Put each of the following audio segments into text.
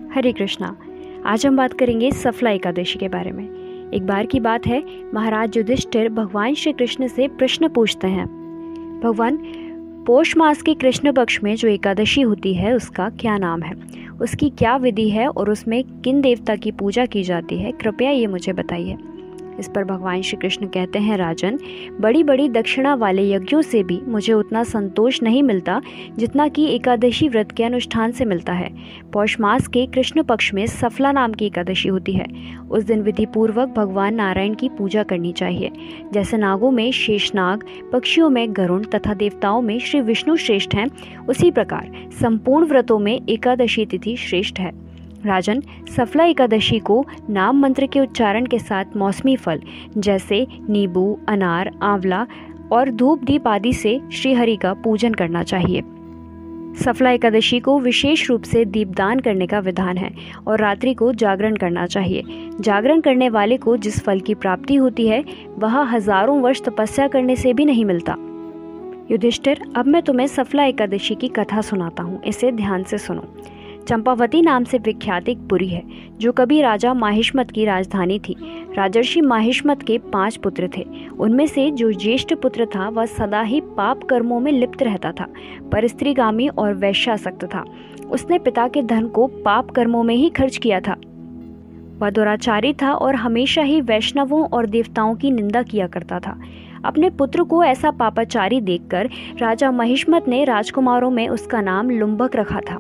हरे कृष्णा। आज हम बात करेंगे सफला एकादशी के बारे में। एक बार की बात है, महाराज युधिष्ठिर भगवान श्री कृष्ण से प्रश्न पूछते हैं, भगवान, पौष मास के कृष्ण पक्ष में जो एकादशी होती है उसका क्या नाम है, उसकी क्या विधि है और उसमें किन देवता की पूजा की जाती है, कृपया ये मुझे बताइए। इस पर भगवान श्री कृष्ण कहते हैं, राजन, बड़ी बड़ी दक्षिणा वाले यज्ञों से भी मुझे उतना संतोष नहीं मिलता जितना कि एकादशी व्रत के अनुष्ठान से मिलता है। पौष मास के कृष्ण पक्ष में सफला नाम की एकादशी होती है। उस दिन विधि पूर्वक भगवान नारायण की पूजा करनी चाहिए। जैसे नागों में शेषनाग, पक्षियों में गरुण तथा देवताओं में श्री विष्णु श्रेष्ठ हैं, उसी प्रकार संपूर्ण व्रतों में एकादशी तिथि श्रेष्ठ है। राजन, सफला एकादशी को नाम मंत्र के उच्चारण के साथ मौसमी फल जैसे नींबू, अनार, आंवला और धूप दीप आदि से श्रीहरि का पूजन करना चाहिए। सफला एकादशी को विशेष रूप से दीपदान करने का विधान है और रात्रि को जागरण करना चाहिए। जागरण करने वाले को जिस फल की प्राप्ति होती है वह हजारों वर्ष तपस्या करने से भी नहीं मिलता। युधिष्ठिर, अब मैं तुम्हें सफला एकादशी की कथा सुनाता हूँ, इसे ध्यान से सुनो। चंपावती नाम से विख्यात एक पुरी है जो कभी राजा माहिष्मत की राजधानी थी। राजर्षि माहिष्मत के 5 पुत्र थे। उनमें से जो ज्येष्ठ पुत्र था वह सदा ही पाप कर्मों में लिप्त रहता था, पर स्त्रीगामी और वैश्यासक्त था। उसने पिता के धन को पाप कर्मों में ही खर्च किया था। वह दुराचारी था और हमेशा ही वैष्णवों और देवताओं की निंदा किया करता था। अपने पुत्र को ऐसा पापाचारी देखकर राजा महिष्मत ने राजकुमारों में उसका नाम लुम्बक रखा था।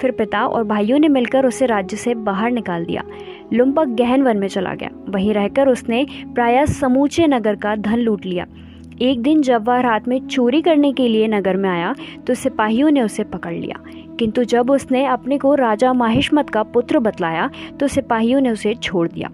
फिर पिता और भाइयों ने मिलकर उसे राज्य से बाहर निकाल दिया। लुम्बक गहन वन में चला गया। वहीं रहकर उसने प्रायः समूचे नगर का धन लूट लिया। एक दिन जब वह रात में चोरी करने के लिए नगर में आया तो सिपाहियों ने उसे पकड़ लिया, किंतु जब उसने अपने को राजा माहिष्मत का पुत्र बतलाया तो सिपाहियों ने उसे छोड़ दिया।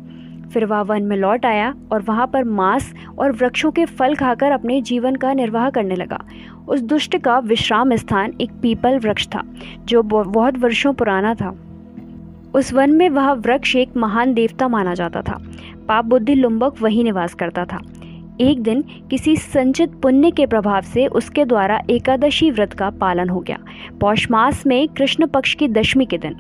फिर वह वन में लौट आया और वहां पर मांस और वृक्षों के फल खाकर अपने जीवन का निर्वाह करने लगा। उस दुष्ट का विश्राम स्थान एक पीपल वृक्ष था जो बहुत वर्षों पुराना था। उस वन में वह वृक्ष एक महान देवता माना जाता था। पाप बुद्धि लुम्बक वही निवास करता था। एक दिन किसी संचित पुण्य के प्रभाव से उसके द्वारा एकादशी व्रत का पालन हो गया। पौष मास में कृष्ण पक्ष की दशमी के दिन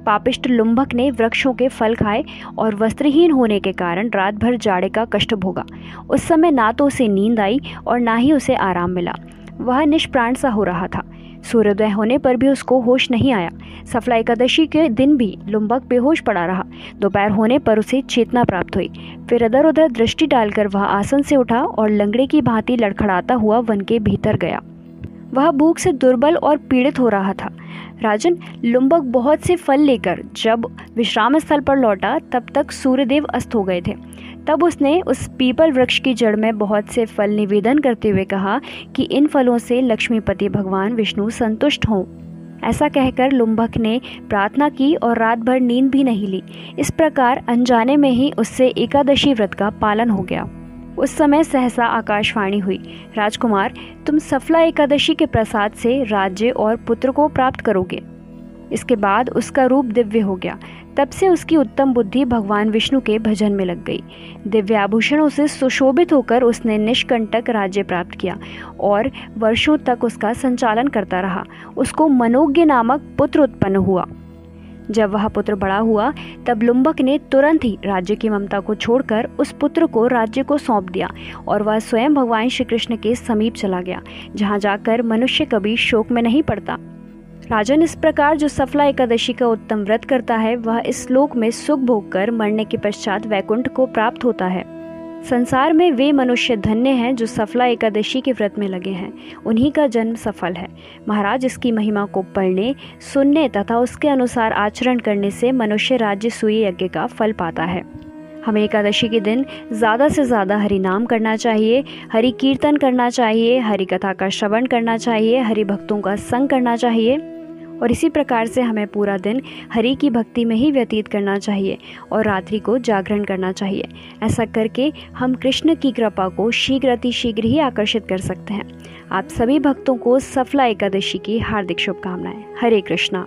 पापिष्ट लुम्बक ने वृक्षों के फल खाए और वस्त्रहीन होने के कारण रात भर जाड़े का कष्ट भोगा। उस समय ना तो उसे नींद आई और ना ही उसे आराम मिला। वह निष्प्राण सा हो रहा था। सूर्योदय होने पर भी उसको होश नहीं आया। सफला एकादशी के दिन भी लुम्बक बेहोश पड़ा रहा। दोपहर होने पर उसे चेतना प्राप्त हुई। फिर इधर उधर दृष्टि डालकर वह आसन से उठा और लंगड़े की भांति लड़खड़ाता हुआ वन के भीतर गया। वह भूख से दुर्बल और पीड़ित हो रहा था। राजन, लुम्बक बहुत से फल लेकर जब विश्राम स्थल पर लौटा तब तक सूर्यदेव अस्त हो गए थे। तब उसने उस पीपल वृक्ष की जड़ में बहुत से फल निवेदन करते हुए कहा कि इन फलों से लक्ष्मीपति भगवान विष्णु संतुष्ट हों। ऐसा कहकर लुम्बक ने प्रार्थना की और रात भर नींद भी नहीं ली। इस प्रकार अनजाने में ही उससे एकादशी व्रत का पालन हो गया। उस समय सहसा आकाशवाणी हुई, राजकुमार, तुम सफला एकादशी के प्रसाद से राज्य और पुत्र को प्राप्त करोगे। इसके बाद उसका रूप दिव्य हो गया। तब से उसकी उत्तम बुद्धि भगवान विष्णु के भजन में लग गई। दिव्य आभूषणों से सुशोभित होकर उसने निष्कंटक राज्य प्राप्त किया और वर्षों तक उसका संचालन करता रहा। उसको मनोज्ञ नामक पुत्र उत्पन्न हुआ। जब वह पुत्र बड़ा हुआ तब लुम्बक ने तुरंत ही राज्य की ममता को छोड़कर उस पुत्र को राज्य को सौंप दिया और वह स्वयं भगवान श्री कृष्ण के समीप चला गया, जहाँ जाकर मनुष्य कभी शोक में नहीं पड़ता। राजन, इस प्रकार जो सफला एकादशी का उत्तम व्रत करता है वह इस लोक में सुख भोग कर मरने के पश्चात वैकुंठ को प्राप्त होता है। संसार में वे मनुष्य धन्य हैं जो सफला एकादशी के व्रत में लगे हैं, उन्हीं का जन्म सफल है। महाराज, इसकी महिमा को पढ़ने, सुनने तथा उसके अनुसार आचरण करने से मनुष्य राज्य सूय यज्ञ का फल पाता है। हमें एकादशी के दिन ज़्यादा से ज़्यादा हरि नाम करना चाहिए, हरि कीर्तन करना चाहिए, हरि कथा का श्रवण करना चाहिए, हरि भक्तों का संग करना चाहिए और इसी प्रकार से हमें पूरा दिन हरि की भक्ति में ही व्यतीत करना चाहिए और रात्रि को जागरण करना चाहिए। ऐसा करके हम कृष्ण की कृपा को शीघ्र अतिशीघ्र ही आकर्षित कर सकते हैं। आप सभी भक्तों को सफला एकादशी की हार्दिक शुभकामनाएं। हरे कृष्णा।